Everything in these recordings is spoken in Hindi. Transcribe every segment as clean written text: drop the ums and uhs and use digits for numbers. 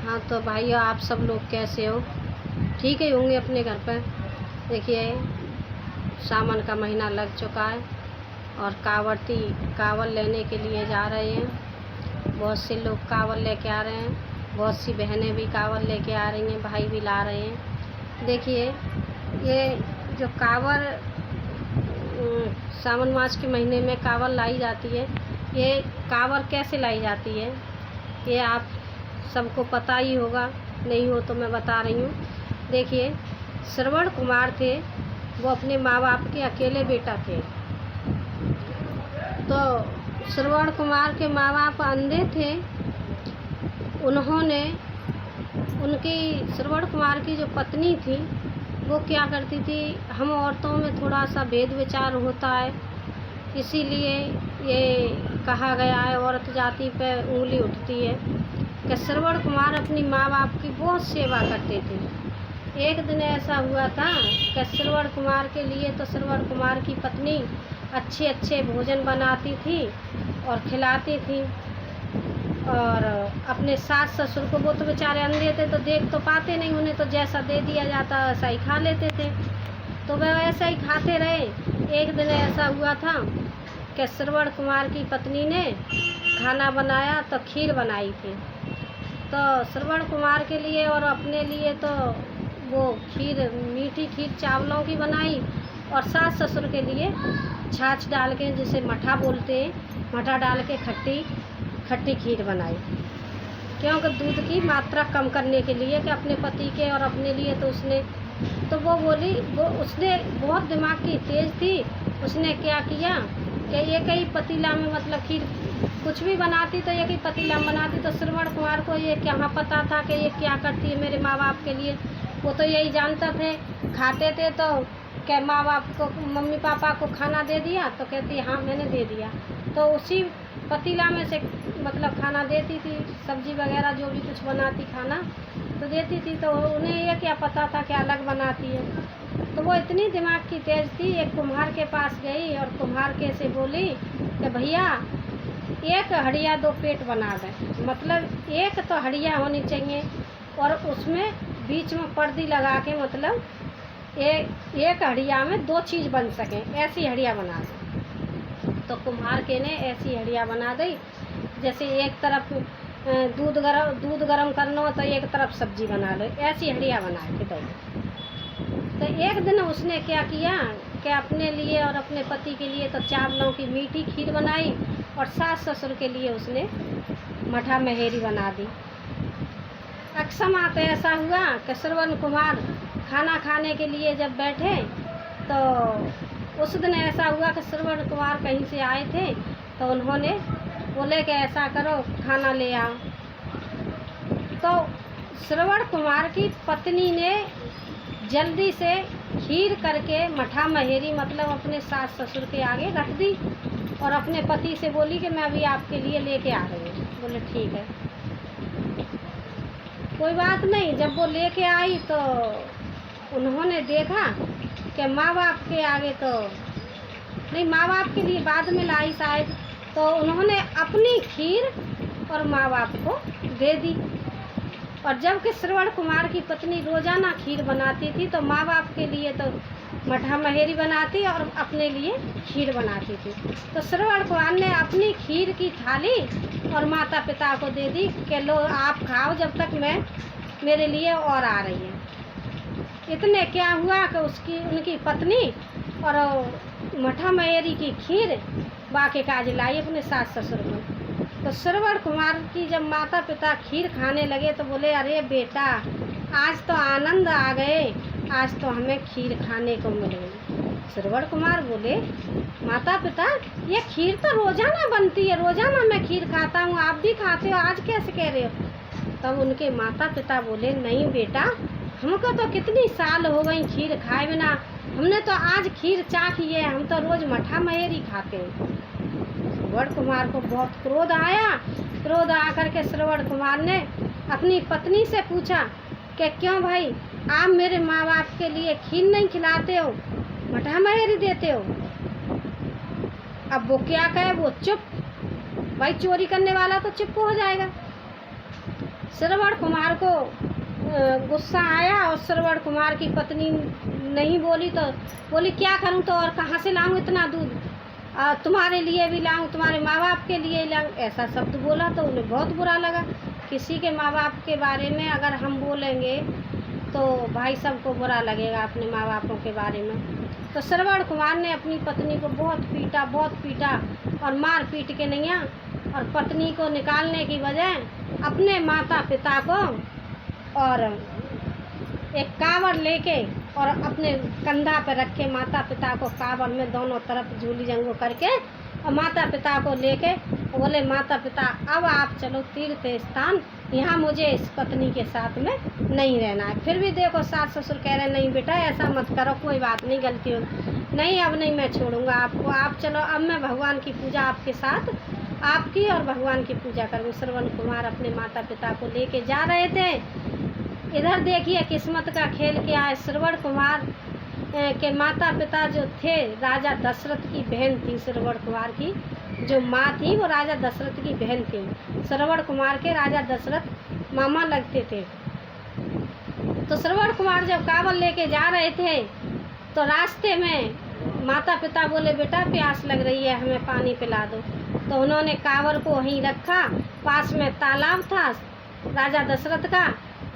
हाँ तो भाइयों, आप सब लोग कैसे हो? ठीक ही होंगे अपने घर पर। देखिए, सावन का महीना लग चुका है और कांवड़ लेने के लिए जा रहे हैं। बहुत से लोग कांवड़ लेके आ रहे हैं, बहुत सी बहनें भी कांवड़ लेके आ रही हैं, भाई भी ला रहे हैं। देखिए, ये जो कांवड़ सावन मास के महीने में कांवड़ लाई जाती है, ये कांवड़ कैसे लाई जाती है ये आप सबको पता ही होगा, नहीं हो तो मैं बता रही हूँ। देखिए, श्रवण कुमार थे, वो अपने माँ बाप के अकेले बेटा थे। तो श्रवण कुमार के माँ बाप अंधे थे। उन्होंने श्रवण कुमार की जो पत्नी थी वो क्या करती थी, हम औरतों में थोड़ा सा भेद विचार होता है, इसीलिए ये कहा गया है, औरत जाति पर उंगली उठती है कि श्रवण कुमार अपनी माँ बाप की बहुत सेवा करते थे। एक दिन ऐसा हुआ था कि श्रवण कुमार के लिए तो श्रवण कुमार की पत्नी अच्छे अच्छे भोजन बनाती थी और खिलाती थी, और अपने सास ससुर को, वो तो बेचारे अंधे थे तो देख तो पाते नहीं, उन्हें तो जैसा दे दिया जाता वैसा ही खा लेते थे। तो वह ऐसा ही खाते रहे। एक दिन ऐसा हुआ था कि श्रवण कुमार की पत्नी ने खाना बनाया तो खीर बनाई थी। तो श्रवण कुमार के लिए और अपने लिए तो वो खीर, मीठी खीर चावलों की बनाई, और सास ससुर के लिए छाछ डाल के, जिसे मठा बोलते हैं, मठा डाल के खट्टी खीर बनाई। क्योंकि दूध की मात्रा कम करने के लिए, कि अपने पति के और अपने लिए। तो वो बोली, उसने बहुत दिमाग की तेज़ थी। उसने क्या किया कि एक ही पतीला में, मतलब खीर कुछ भी बनाती तो एक ही पतीला में बनाती। तो श्रवण कुमार को ये क्या पता था कि ये क्या करती है मेरे माँ बाप के लिए। वो तो यही जानता थे, खाते थे तो क्या माँ बाप को, मम्मी पापा को खाना दे दिया, तो कहती हाँ मैंने दे दिया। तो उसी पतीला में से मतलब खाना देती थी, सब्जी वगैरह जो भी कुछ बनाती खाना तो देती थी। तो उन्हें ये क्या पता था कि अलग बनाती है। तो वो इतनी दिमाग की तेज़ थी, एक कुम्हार के पास गई और कुम्हार के से बोली कि भैया, एक हड़िया 2 पेट बना दें, मतलब एक तो हड़िया होनी चाहिए और उसमें बीच में पर्दी लगा के, मतलब एक हड़िया में 2 चीज़ बन सकें, ऐसी हड़िया बना दें। तो कुम्हार के ने ऐसी हड़िया बना दी, जैसे एक तरफ दूध गरम करना हो तो एक तरफ सब्जी बना लो, ऐसी हड़िया बना के दो। तो एक दिन उसने क्या किया कि अपने लिए और अपने पति के लिए तो चावलों की मीठी खीर बनाई, और सास ससुर के लिए उसने मठा महेरी बना दी। अक्समात ऐसा हुआ कि श्रवण कुमार खाना खाने के लिए जब बैठे, तो उस दिन ऐसा हुआ कि श्रवण कुमार कहीं से आए थे, तो उन्होंने बोले कि ऐसा करो, खाना ले आओ। तो श्रवण कुमार की पत्नी ने जल्दी से खीर करके मठा महेरी, मतलब अपने सास ससुर के आगे रख दी, और अपने पति से बोली कि मैं अभी आपके लिए लेके आ रही हूँ। बोले ठीक है, कोई बात नहीं। जब वो लेके आई तो उन्होंने देखा कि माँ बाप के आगे तो नहीं, माँ बाप के लिए बाद में लाई शायद, तो उन्होंने अपनी खीर और माँ बाप को दे दी। और जबकि श्रवण कुमार की पत्नी रोज़ाना खीर बनाती थी, तो माँ बाप के लिए तो मठा महेरी बनाती और अपने लिए खीर बनाती थी। तो श्रवण कुमार ने अपनी खीर की थाली और माता पिता को दे दी कि लो आप खाओ, जब तक मैं मेरे लिए और आ रही है। इतने क्या हुआ कि उनकी पत्नी और मठा महेरी की खीर बाके काज लाई अपने सास ससुर को। तो श्रवण कुमार की जब माता पिता खीर खाने लगे तो बोले, अरे बेटा, आज तो आनंद आ गए, आज तो हमें खीर खाने को मिल गई। श्रवण कुमार बोले, माता पिता, ये खीर तो रोज़ाना बनती है, रोज़ाना मैं खीर खाता हूँ, आप भी खाते हो, आज कैसे कह रहे हो? तब उनके माता पिता बोले, नहीं बेटा, हमको तो कितनी साल हो गई खीर खाए बिना, हमने तो आज खीर चाखी है, हम तो रोज़ मठा महेरी खाते हैं। श्रवण कुमार को बहुत क्रोध आया। क्रोध आकर के श्रवण कुमार ने अपनी पत्नी से पूछा कि क्यों भाई, आप मेरे माँ बाप के लिए खीर नहीं खिलाते हो, मठा महेरी देते हो? अब वो क्या कहे, वो चुप। भाई चोरी करने वाला तो चुप हो जाएगा। श्रवण कुमार को गुस्सा आया और श्रवण कुमार की पत्नी नहीं बोली तो बोली क्या करूं तो और कहाँ से लाऊं इतना दूध, तुम्हारे लिए भी लाऊं, तुम्हारे माँ बाप के लिए लाऊं, ऐसा शब्द बोला तो उन्हें बहुत बुरा लगा। किसी के माँ बाप के बारे में अगर हम बोलेंगे तो भाई सबको बुरा लगेगा अपने माँ बापों के बारे में। तो श्रवण कुमार ने अपनी पत्नी को बहुत पीटा और मार पीट के नैया और पत्नी को निकालने की वजह अपने माता पिता को और एक कावड़ लेके और अपने कंधा पर रख के माता पिता को कावड़ में दोनों तरफ झूली जंगो करके और माता पिता को लेके बोले माता पिता अब आप चलो तीर्थ स्थान, यहाँ मुझे इस पत्नी के साथ में नहीं रहना है। फिर भी देखो सास ससुर कह रहे नहीं बेटा ऐसा मत करो, कोई बात नहीं, गलती हो नहीं, अब नहीं मैं छोड़ूंगा आपको, आप चलो अब मैं भगवान की पूजा आपके साथ आपकी और भगवान की पूजा करूँ। श्रवण कुमार अपने माता पिता को लेके जा रहे थे। इधर देखिए किस्मत का खेल क्या है। श्रवण कुमार के माता पिता जो थे राजा दशरथ की बहन थी, श्रवण कुमार की जो माँ थी वो राजा दशरथ की बहन थी। श्रवण कुमार के राजा दशरथ मामा लगते थे। तो श्रवण कुमार जब कावड़ लेके जा रहे थे तो रास्ते में माता पिता बोले बेटा प्यास लग रही है हमें पानी पिला दो। तो उन्होंने कावड़ को वहीं रखा, पास में तालाब था राजा दशरथ का,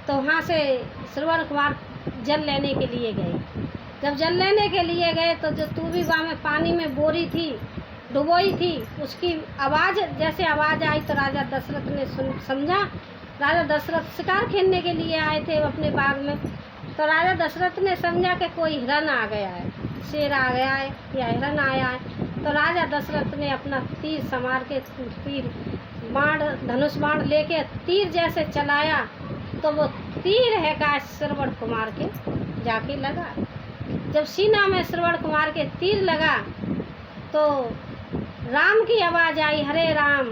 तो वहाँ से श्रवण कुमार जल लेने के लिए गए। जब जल लेने के लिए गए तो जो तूबीबा में पानी में बोरी थी डुबोई थी, उसकी आवाज़ जैसे आवाज़ आई तो राजा दशरथ ने समझा। राजा दशरथ शिकार खेलने के लिए आए थे अपने बाग में, तो राजा दशरथ ने समझा कि कोई हिरन आ गया है, शेर आ गया है या हिरन आया है। तो राजा दशरथ ने अपना तीर संवार के तीर बाण धनुष बाण लेके तीर जैसे चलाया तो वो तीर है का श्रवण कुमार के जाके लगा। जब सीना में श्रवण कुमार के तीर लगा तो राम की आवाज़ आई, हरे राम।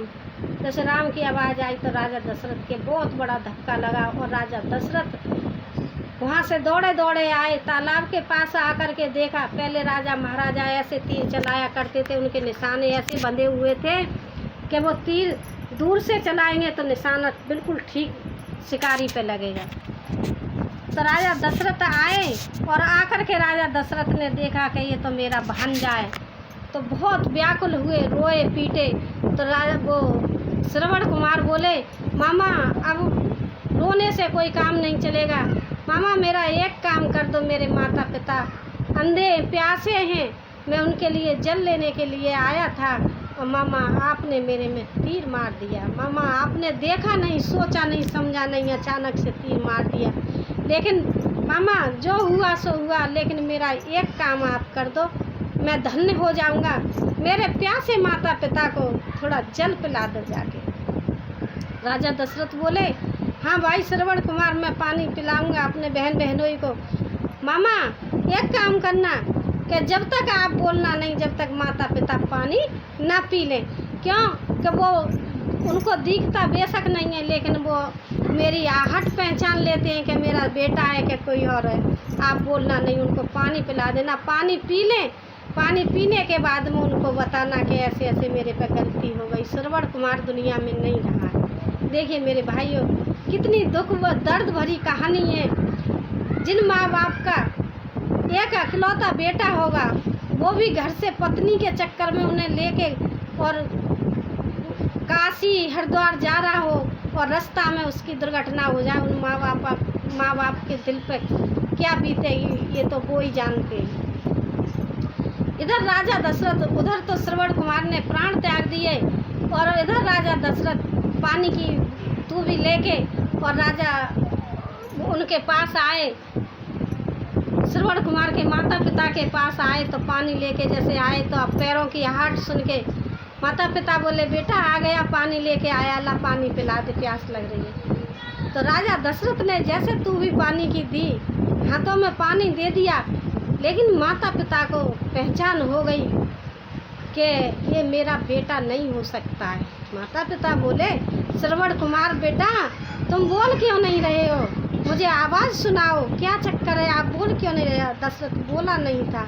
जैसे राम की आवाज़ आई तो राजा दशरथ के बहुत बड़ा धक्का लगा और राजा दशरथ वहाँ से दौड़े दौड़े आए, तालाब के पास आकर के देखा। पहले राजा महाराजा ऐसे तीर चलाया करते थे, उनके निशाने ऐसे बंधे हुए थे कि वो तीर दूर से चलाएंगे तो निशाना बिल्कुल ठीक शिकारी पे लगेगा। तो राजा दशरथ आए और आकर के राजा दशरथ ने देखा कि ये तो मेरा भांजा है, तो बहुत व्याकुल हुए, रोए पीटे। तो राजा वो श्रवण कुमार बोले मामा अब रोने से कोई काम नहीं चलेगा, मामा मेरा एक काम कर दो, मेरे माता पिता अंधे प्यासे हैं, मैं उनके लिए जल लेने के लिए आया था और मामा आपने मेरे में तीर मार दिया। मामा आपने देखा नहीं, सोचा नहीं, समझा नहीं, अचानक से तीर मार दिया। लेकिन मामा जो हुआ सो हुआ, लेकिन मेरा एक काम आप कर दो, मैं धन्य हो जाऊंगा। मेरे प्यासे माता पिता को थोड़ा जल पिला दो जाके। राजा दशरथ बोले हाँ भाई श्रवण कुमार मैं पानी पिलाऊंगा अपने बहन बहनोई को। मामा एक काम करना कि जब तक आप बोलना नहीं, जब तक माता पिता पानी ना पी लें। क्यों कि वो उनको दिखता बेशक नहीं है, लेकिन वो मेरी आहट पहचान लेते हैं कि मेरा बेटा है कि कोई और है। आप बोलना नहीं, उनको पानी पिला देना, पानी पी लें। पानी पीने के बाद में उनको बताना कि ऐसे ऐसे मेरे पे गलती हो गई। श्रवण कुमार दुनिया में नहीं रहा है। देखिए मेरे भाइयों कितनी दुख व दर्द भरी कहानी है। जिन माँ बाप का एक अकेलौता बेटा होगा, वो भी घर से पत्नी के चक्कर में उन्हें लेके और काशी हरिद्वार जा रहा हो और रास्ता में उसकी दुर्घटना हो जाए, उन माँ बाप के दिल पे क्या बीतेगी ये तो वो ही जानते हैं। इधर राजा दशरथ, उधर तो श्रवण कुमार ने प्राण त्याग दिए और इधर राजा दशरथ पानी की तूबी लेके और राजा उनके पास आए, श्रवण कुमार के माता पिता के पास आए। तो पानी लेके जैसे आए तो अब पैरों की आहट सुन के माता पिता बोले बेटा आ गया, पानी लेके आया, ला पानी पिला दे, प्यास लग रही है। तो राजा दशरथ ने जैसे तूबी पानी की दी, हाथों में पानी दे दिया, लेकिन माता पिता को पहचान हो गई कि ये मेरा बेटा नहीं हो सकता है। माता पिता बोले श्रवण कुमार बेटा तुम बोल क्यों नहीं रहे हो, मुझे आवाज़ सुनाओ, क्या चक्कर है, आप बोल क्यों नहीं रहे। दशरथ बोला नहीं था,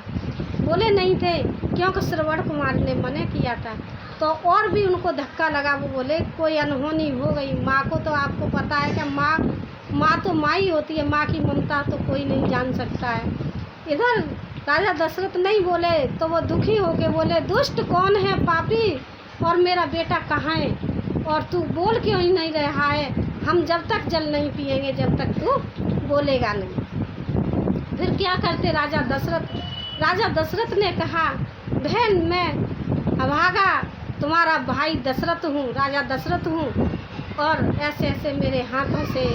बोले नहीं थे क्योंकि श्रवण कुमार ने मना किया था। तो और भी उनको धक्का लगा। वो बोले कोई अनहोनी हो गई। माँ को तो आपको पता है कि माँ तो माँ ही होती है, माँ की ममता तो कोई नहीं जान सकता है। इधर राजा दशरथ नहीं बोले तो वो दुखी होके बोले, दुष्ट कौन है पापी, और मेरा बेटा कहाँ है, और तू बोल क्यों ही नहीं रहा है। हम जब तक जल नहीं पिएंगे जब तक तू बोलेगा नहीं। फिर क्या करते राजा दशरथ ने कहा, बहन मैं अभागा तुम्हारा भाई दशरथ हूँ, राजा दशरथ हूँ, और ऐसे ऐसे मेरे हाथों से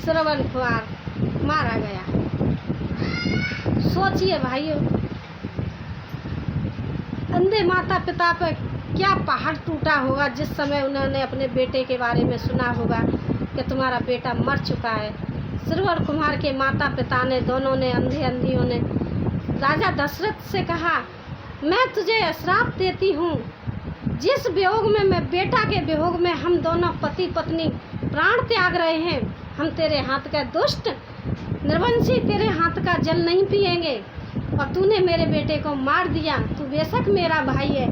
श्रवण कुमार मारा गया। सोचिए भाइयों, अंधे माता पिता पर क्या पहाड़ टूटा होगा जिस समय उन्होंने अपने बेटे के बारे में सुना होगा कि तुम्हारा बेटा मर चुका है। श्रवण कुमार के माता पिता ने, दोनों ने, अंधियों ने राजा दशरथ से कहा, मैं तुझे श्राप देती हूँ, जिस वियोग में, मैं बेटा के वियोग में हम दोनों पति पत्नी प्राण त्याग रहे हैं, हम तेरे हाथ का दुष्ट निर्वंशी तेरे हाथ का जल नहीं पिएंगे, और तूने मेरे बेटे को मार दिया। तू बेशक मेरा भाई है,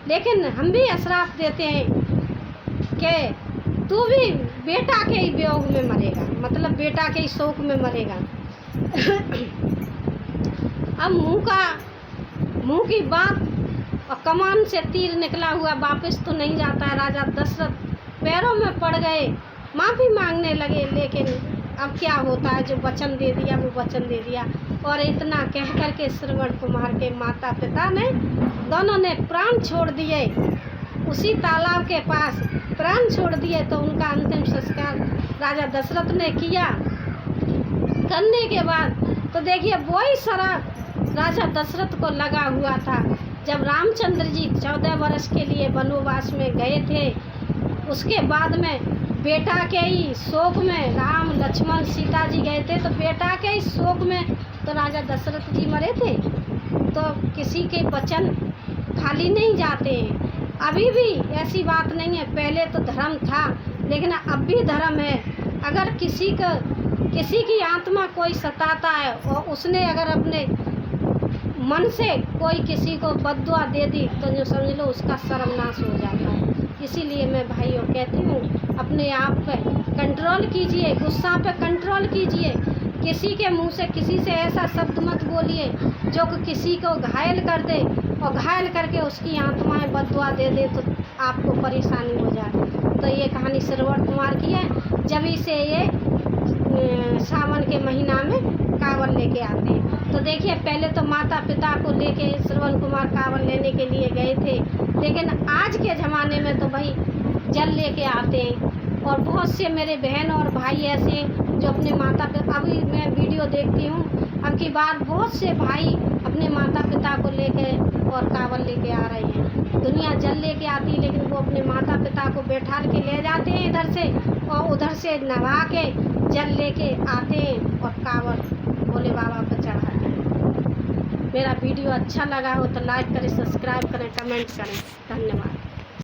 लेकिन हम भी श्राप देते हैं कि तू भी बेटा के ही वियोग में मरेगा, मतलब बेटा के ही शोक में मरेगा। अब मुंह की बात, और कमान से तीर निकला हुआ वापस तो नहीं जाता है। राजा दशरथ पैरों में पड़ गए, माफ़ी मांगने लगे, लेकिन अब क्या होता है, जो वचन दे दिया वो वचन दे दिया। और इतना कह कर के श्रवण कुमार के माता पिता ने, दोनों ने प्राण छोड़ दिए, उसी तालाब के पास प्राण छोड़ दिए। तो उनका अंतिम संस्कार राजा दशरथ ने किया। करने के बाद तो देखिए वही शराब राजा दशरथ को लगा हुआ था। जब रामचंद्र जी 14 वर्ष के लिए वनवास में गए थे, उसके बाद में बेटा के ही शोक में राम लक्ष्मण सीता जी गए थे, तो बेटा के ही शोक में तो राजा दशरथ जी मरे थे। तो किसी के वचन खाली नहीं जाते हैं। अभी भी ऐसी बात नहीं है, पहले तो धर्म था लेकिन अब भी धर्म है। अगर किसी की आत्मा कोई सताता है और उसने अगर अपने मन से कोई किसी को बद्दुआ दे दी तो जो समझ लो उसका सर्वनाश हो जाता है। इसीलिए मैं भाइयों कहती हूँ, अपने आप पे कंट्रोल कीजिए, गुस्सा पे कंट्रोल कीजिए। किसी के मुंह से किसी से ऐसा शब्द मत बोलिए जो कि किसी को घायल कर दे, और घायल करके उसकी आत्माएं बद्दुआ दे दे तो आपको परेशानी हो जाए। तो ये कहानी श्रवण कुमार की है। जब से ये सावन के महीना में कांवड़ लेके आते हैं। तो देखिए पहले तो माता पिता को लेके श्रवण कुमार कांवड़ लेने के लिए गए थे, लेकिन आज के ज़माने में तो भाई जल लेके आते हैं। और बहुत से मेरे बहन और भाई ऐसे जो अपने माता पिता, अभी मैं वीडियो देखती हूँ, अब की बार बहुत से भाई अपने माता पिता को लेके और कांवड़ लेके आ रहे हैं। दुनिया जल लेके आती है, लेकिन वो अपने माता पिता को बैठाल के ले जाते हैं इधर से, और उधर से नहा के जल लेके आते हैं और कांवड़ भोले बाबा पर चढ़ाते हैं। मेरा वीडियो अच्छा लगा हो तो लाइक करें, सब्सक्राइब करें, कमेंट करें। धन्यवाद।